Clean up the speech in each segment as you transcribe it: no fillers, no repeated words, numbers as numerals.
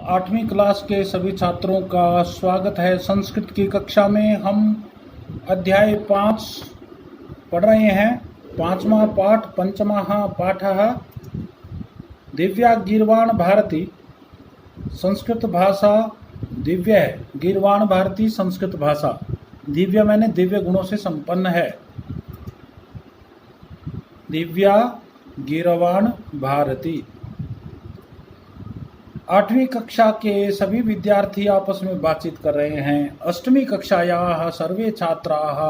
आठवीं क्लास के सभी छात्रों का स्वागत है। संस्कृत की कक्षा में हम अध्याय 5 पढ़ रहे हैं। 5वां पाठ पंचमः पाठः दिव्या गीर्वाण भारती संस्कृत भाषा। दिव्य है, गीर्वाण भारती संस्कृत भाषा। दिव्य मैंने दिव्य गुणों से संपन्न है। दिव्या गीर्वाण भारती। 8वीं कक्षा के सभी विद्यार्थी आपस में बातचीत कर रहे हैं। अष्टमी कक्षायाः सर्वे छात्राः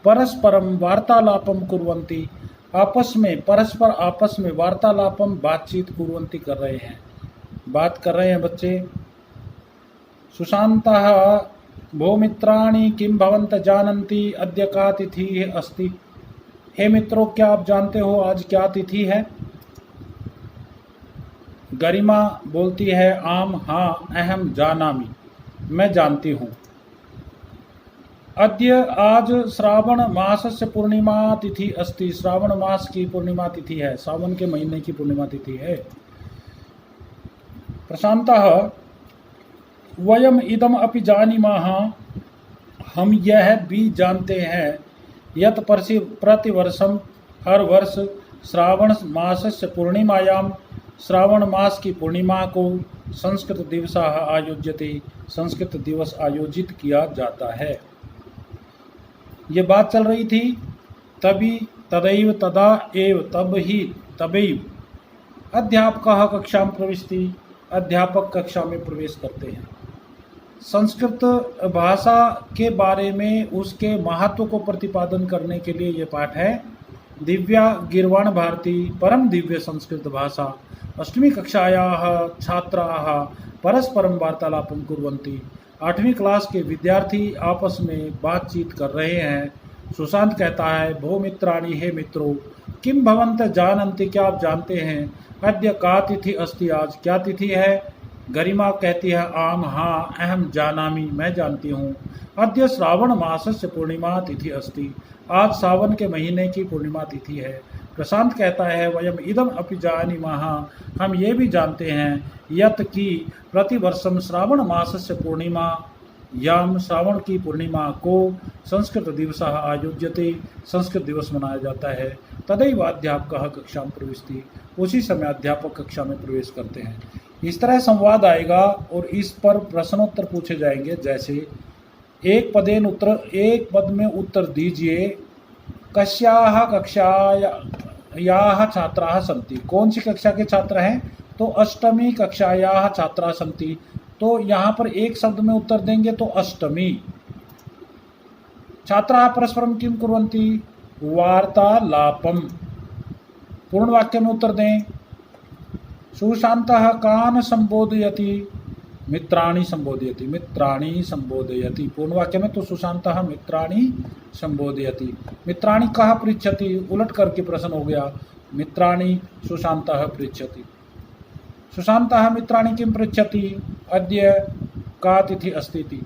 परस्परं वार्तालापं कुर्वन्ति। परस्पर आपस में वार्तालापम बातचीत कुर्वन्ति कर रहे हैं, बात कर रहे हैं बच्चे। सुशान्तः भो मित्राणि किं भवन्त जानन्ति अद्य का तिथि अस्ति। हे मित्रों, क्या आप जानते हो आज क्या तिथि है? गरिमा बोलती है आम, हाँ, अहम जानामि, मैं जानती हूँ। अद्य आज श्रावण मासस्य पूर्णिमा तिथि अस्ति। श्रावण मास की पूर्णिमा तिथि है, सावन के महीने की पूर्णिमा तिथि है। प्रशांतः वयम इदम अपि जानीमः, हम यह भी जानते हैं, यत प्रतिवर्षम हर वर्ष श्रावण मासस्य पूर्णिमायाम श्रावण मास की पूर्णिमा को संस्कृत दिवस आयोज्यते, संस्कृत दिवस आयोजित किया जाता है। ये बात चल रही थी तभी तदैव तदा एव तब ही तबैव अध्यापकः कक्षां प्रविशति, अध्यापक कक्षा में प्रवेश करते हैं। संस्कृत भाषा के बारे में उसके महत्व को प्रतिपादन करने के लिए ये पाठ है। दिव्या गीर्वाण भारती परम दिव्य संस्कृत भाषा। अष्टमी कक्षायाः छात्राः परस्परं वार्तालापं कुर्वन्ति। 8वीं क्लास के विद्यार्थी आपस में बातचीत कर रहे हैं। सुशांत कहता है भो मित्राणि, हे मित्रों, किम भवन्त जानन्ति, क्या आप जानते हैं, अद्य का तिथि अस्ति, आज क्या तिथि है। गरिमा कहती है आम, हाँ, अहम जानामि, मैं जानती हूँ। अद्य श्रावण मासस्य पूर्णिमा तिथि अस्ति, आज सावन के महीने की पूर्णिमा तिथि है। प्रशांत कहता है वयम इदम अपि जानीमः, हम ये भी जानते हैं, यत कि प्रतिवर्षम श्रावण मासस्य पूर्णिमा याम श्रावण की पूर्णिमा को संस्कृत दिवस आयोज्यते, संस्कृत दिवस मनाया जाता है। तदैव अध्यापकः कक्षां प्रविशति, उसी समय अध्यापक कक्षा में प्रवेश करते हैं। इस तरह संवाद आएगा और इस पर प्रश्नोत्तर पूछे जाएंगे। जैसे एक पद में उत्तर दीजिए। कस्याः कक्षायाः छात्राः सन्ति, कौन सी कक्षा के छात्र हैं? तो अष्टमी कक्षायाः छात्राः सन्ति। तो यहाँ पर एक शब्द में उत्तर देंगे तो अष्टमी। छात्राः परस्परं किं कुर्वन्ति, वार्तालापम। पूर्ण वाक्य में उत्तर दें। सुशान्तः कान् संबोधयति, मित्राणि संबोधयति, मित्राणि संबोधयति। पूर्ण वाक्य में तो सुशान्तः मित्राणि संबोधयति। मित्राणि कः पृच्छति, उलट करके प्रश्न हो गया, मित्राणि सुशान्तः पृच्छति। सुशान्तः मित्राणि किं पृच्छति, अद्य का तिथि अस्ति इति।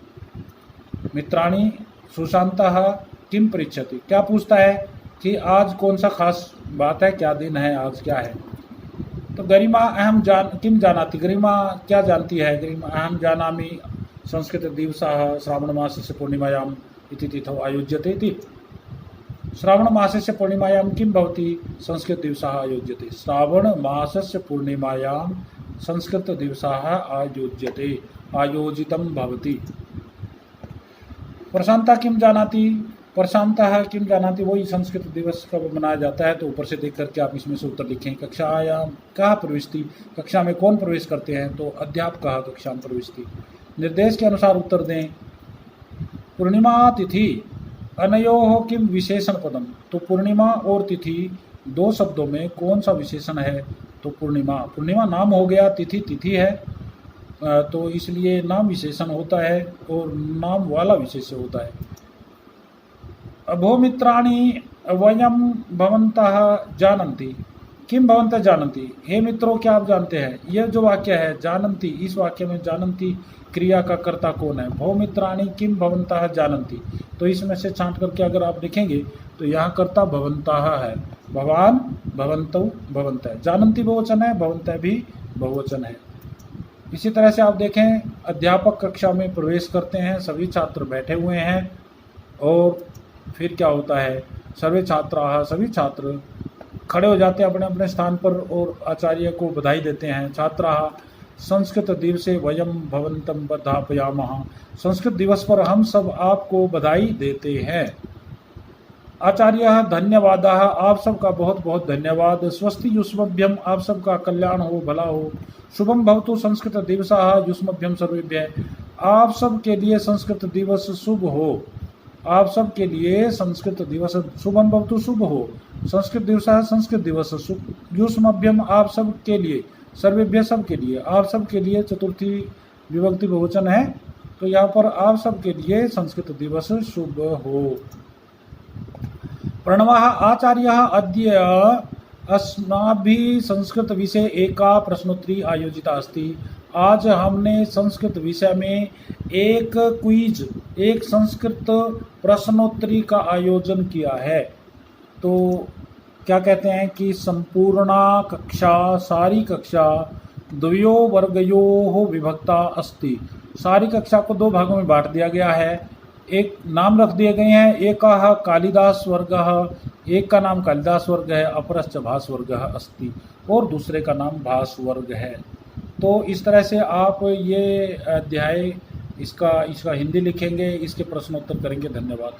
मित्राणि सुशान्तः किं पृच्छति, क्या पूछता है कि आज कौन सा खास बात है, क्या दिन है, आज क्या है। तो गरिमा किम जानाति, गरिमा क्या जानती है। गरिमा अहम जानामि संस्कृत दिवसः श्रावण मासस्य पूर्णिमायाम् इति तिथौ आयोज्यते इति। श्रावण मासस्य पूर्णिमायां किं भवति, संस्कृत दिवसः आयोज्यते। श्रावण मासस्य पूर्णिमायां संस्कृत दिवसः आयोज्यते, आयोजितं भवति। प्रशांता किम जानाति, प्रशांतः किम जानाति, वही संस्कृत दिवस कब मनाया जाता है। तो ऊपर से देख करके आप इसमें से उत्तर लिखें। कक्षायां कः प्रविशति, कक्षा में कौन प्रवेश करते हैं, तो अध्यापकः कक्षां प्रविशति। निर्देश के अनुसार उत्तर दें। पूर्णिमा तिथि अनयोः किम विशेषण पदम, तो पूर्णिमा और तिथि दो शब्दों में कौन सा विशेषण है, तो पूर्णिमा। पूर्णिमा नाम हो गया, तिथि तिथि है, तो इसलिए नाम विशेषण होता है और नाम वाला विशेष्य होता है। भो मित्राणि वयम भवन्तः जानन्ति, किम भवन्तः जानन्ति, हे मित्रों क्या आप जानते हैं। यह जो वाक्य है जानन्ति, इस वाक्य में जानन्ति क्रिया का कर्ता कौन है। भो मित्राणि किम भवन्तः जानन्ति, तो इसमें से छांट करके अगर आप लिखेंगे तो यहाँ कर्ता भवन्तः है। भवान, भवन्तौ, भवन्तः। जानन्ति बहुवचन है, भवन्तः भी बहुवचन है। इसी तरह से आप देखें, अध्यापक कक्षा में प्रवेश करते हैं, सभी छात्र बैठे हुए हैं और फिर क्या होता है, सभी छात्र खड़े हो जाते हैं अपने अपने स्थान पर और आचार्य को बधाई देते हैं। छात्राः संस्कृत दिवसे वयम भवन्तं वर्धापयामः। संस्कृत दिवस पर हम सब आपको बधाई देते हैं। आचार्य धन्यवादाः, आप सबका बहुत बहुत धन्यवाद। स्वस्ति युष्मभ्यम, आप सबका कल्याण हो, भला हो। शुभम भवतु संस्कृत दिवसः युष्मभ्यम सर्वेभ्यः, आप सब के लिए संस्कृत दिवस शुभ हो। आप सब के लिए संस्कृत दिवस शुभम भवतु, शुभ हो। संस्कृत दिवस युष्मभ्यम, आप सब के लिए, सर्वेभ्य सब के लिए, आप सब के लिए चतुर्थी विभक्ति बहुवचन है, तो यहाँ पर आप सब के लिए संस्कृत दिवस शुभ हो। प्रणवः आचार्यः अद्य अस्माभिः संस्कृत विषये एका प्रश्नोत्तरी आयोजिता अस्ति। आज हमने संस्कृत विषय में एक क्विज, एक संस्कृत प्रश्नोत्तरी का आयोजन किया है। तो क्या कहते हैं कि संपूर्णा कक्षा, सारी कक्षा द्वयो वर्गयोः विभक्ता अस्ति। सारी कक्षा को दो भागों में बांट दिया गया है। एक नाम रख दिए गए हैं, एकः कालिदास वर्गः, एक का नाम कालिदास वर्ग है, अपरश्च भास वर्गः अस्ति, और दूसरे का नाम भास वर्ग है। तो इस तरह से आप ये अध्याय इसका हिंदी लिखेंगे, इसके प्रश्नोत्तर करेंगे। धन्यवाद।